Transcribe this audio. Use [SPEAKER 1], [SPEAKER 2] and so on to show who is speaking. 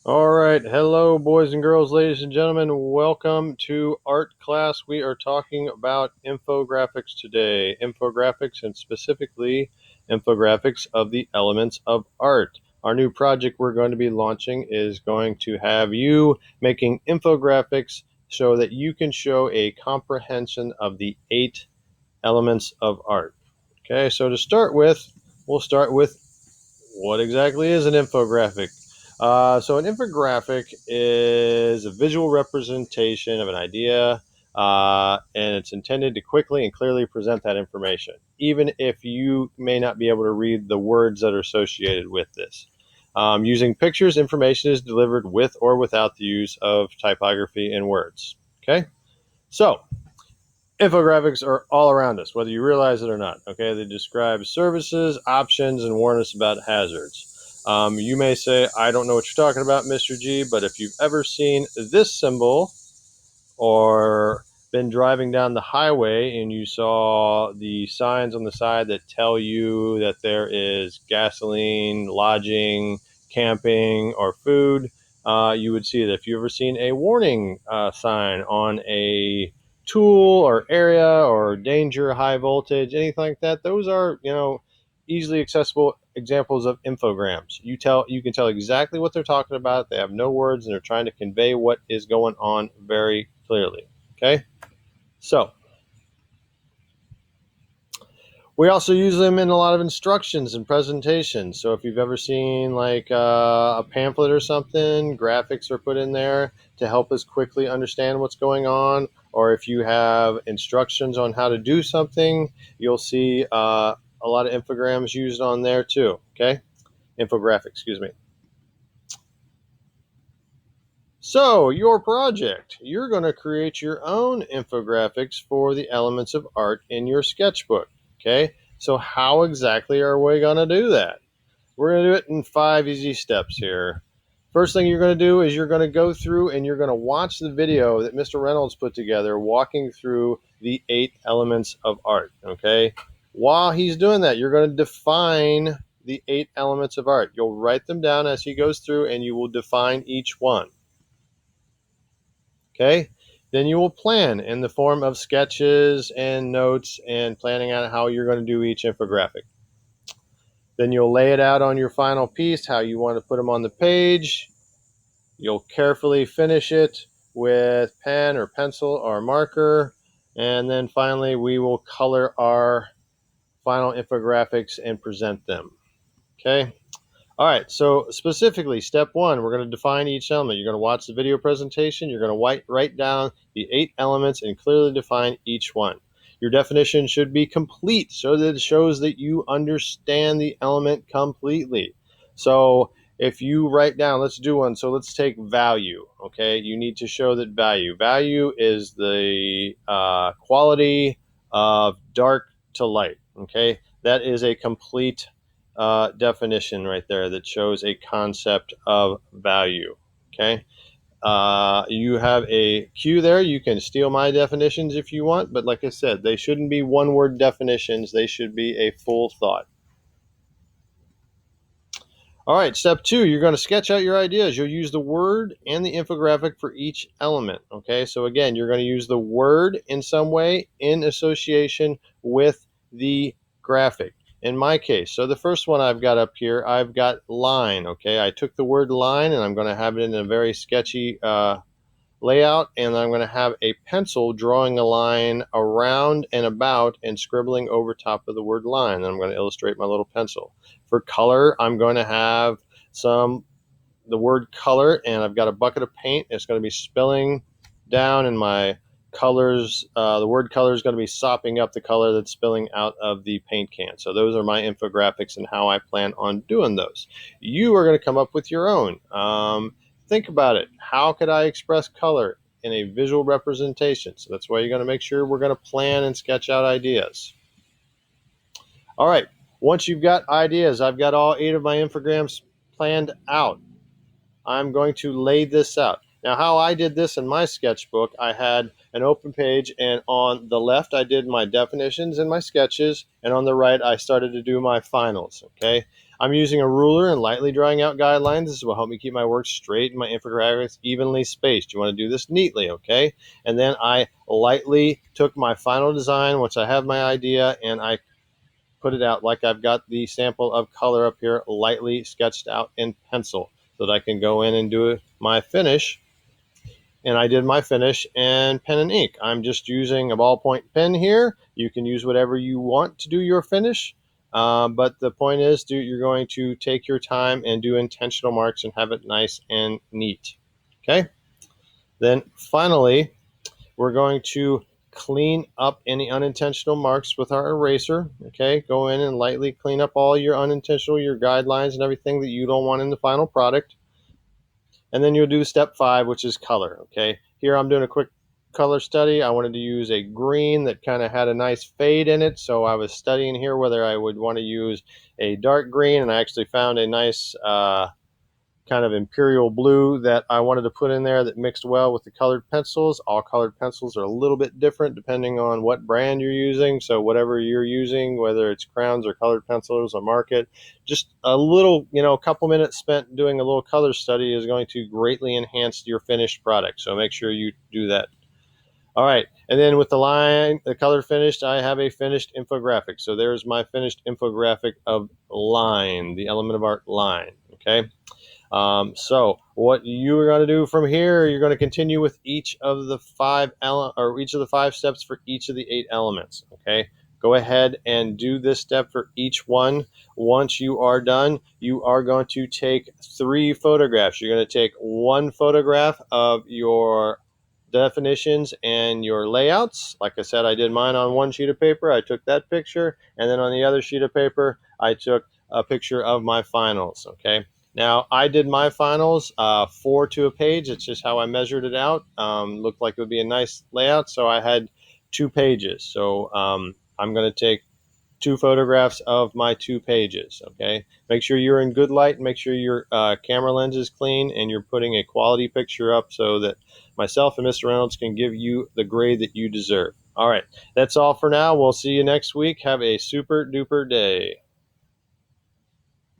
[SPEAKER 1] All right. Hello, boys and girls, ladies and gentlemen. Welcome to art class. We are talking about infographics today. Infographics, and specifically infographics of the elements of art. Our new project we're going to be launching is going to have you making infographics so that you can show a comprehension of the 8 elements of art. Okay, so to start with, we'll start with what exactly is an infographic? So an infographic is a visual representation of an idea, and it's intended to quickly and clearly present that information, even if you may not be able to read the words that are associated with this. Using pictures, information is delivered with or without the use of typography and words. Okay, so infographics are all around us, whether you realize it or not. Okay, they describe services, options, and warn us about hazards. You may say, I don't know what you're talking about, Mr. G, but if you've ever seen this symbol or been driving down the highway and you saw the signs on the side that tell you that there is gasoline, lodging, camping, or food, you would see that. If you've ever seen a warning sign on a tool or area or danger, high voltage, anything like that, those are, easily accessible examples of infograms. You can tell exactly what they're talking about. They have no words and they're trying to convey what is going on very clearly. Okay, so we also use them in a lot of instructions and presentations. So if you've ever seen like a pamphlet or something, graphics are put in there to help us quickly understand what's going on. Or if you have instructions on how to do something, you'll see a lot of infograms used on there too. Okay, infographics, excuse me. So, your project. You're going to create your own infographics for the elements of art in your sketchbook. Okay, so how exactly are we going to do that? We're going to do it in 5 easy steps here. First thing you're going to do is you're going to go through and you're going to watch the video that Mr. Reynolds put together walking through the 8 elements of art. Okay, while he's doing that, you're going to define the 8 elements of art. You'll write them down as he goes through and you will define each one. Okay, then you will plan in the form of sketches and notes and planning out how you're going to do each infographic. Then you'll lay it out on your final piece, how you want to put them on the page. You'll carefully finish it with pen or pencil or marker. And then finally, we will color our final infographics and present them. Okay. All right, so specifically, step 1, we're going to define each element. You're going to watch the video presentation. You're going to write down the 8 elements and clearly define each one. Your definition should be complete so that it shows that you understand the element completely. So if you write down, let's do one. So let's take value, okay? You need to show that value is the quality of dark to light, okay? That is a complete definition right there that shows a concept of value. Okay. You have a cue there. You can steal my definitions if you want, but like I said, they shouldn't be one word definitions. They should be a full thought. All right, step 2, you're going to sketch out your ideas. You'll use the word and the infographic for each element. Okay, so again, you're going to use the word in some way in association with the graphic. In my case, so the first one I've got up here, I've got line. Okay, I took the word line and I'm going to have it in a very sketchy layout, and I'm going to have a pencil drawing a line around and about and scribbling over top of the word line. And I'm going to illustrate my little pencil. For color, I'm going to have the word color, and I've got a bucket of paint. It's going to be spilling down, and my colors, the word color is going to be sopping up the color that's spilling out of the paint can. So those are my infographics and how I plan on doing those. You are going to come up with your own. Think about it. How could I express color in a visual representation? So that's why you're going to make sure we're going to plan and sketch out ideas. All right. Once you've got ideas, I've got all 8 of my infograms planned out. I'm going to lay this out. Now, how I did this in my sketchbook, I had an open page, and on the left, I did my definitions and my sketches, and on the right, I started to do my finals, okay? I'm using a ruler and lightly drawing out guidelines. This will help me keep my work straight and my infographics evenly spaced. You want to do this neatly, okay? And then I lightly took my final design once I have my idea, and I put it out like I've got the sample of color up here, lightly sketched out in pencil, so that I can go in and do my finish. And I did my finish in pen and ink. I'm just using a ballpoint pen here. You can use whatever you want to do your finish. But the point is, you're going to take your time and do intentional marks and have it nice and neat. Okay? Then finally, we're going to clean up any unintentional marks with our eraser. Okay? Go in and lightly clean up all your unintentional, your guidelines and everything that you don't want in the final product. And then you'll do step 5, which is color. Okay, here I'm doing a quick color study. I wanted to use a green that kind of had a nice fade in it, so I was studying here whether I would want to use a dark green, and I actually found a nice kind of imperial blue that I wanted to put in there that mixed well with the colored pencils. All colored pencils are a little bit different depending on what brand you're using, so whatever you're using, whether it's crowns or colored pencils or market, just a little, a couple minutes spent doing a little color study is going to greatly enhance your finished product, so make sure you do that. All right, and then with the color finished, I have a finished infographic. So there's my finished infographic of line, the element of art line. Okay. So what you are going to do from here, you're going to continue with each of the each of the 5 steps for each of the 8 elements. Okay. Go ahead and do this step for each one. Once you are done, you are going to take 3 photographs. You're going to take 1 photograph of your definitions and your layouts. Like I said, I did mine on 1 sheet of paper. I took that picture, and then on the other sheet of paper, I took a picture of my finals. Okay. Now, I did my finals 4 to a page. It's just how I measured it out. Looked like it would be a nice layout, so I had 2 pages. So I'm going to take 2 photographs of my 2 pages. Okay, make sure you're in good light, and make sure your camera lens is clean, and you're putting a quality picture up so that myself and Mr. Reynolds can give you the grade that you deserve. All right, that's all for now. We'll see you next week. Have a super duper day.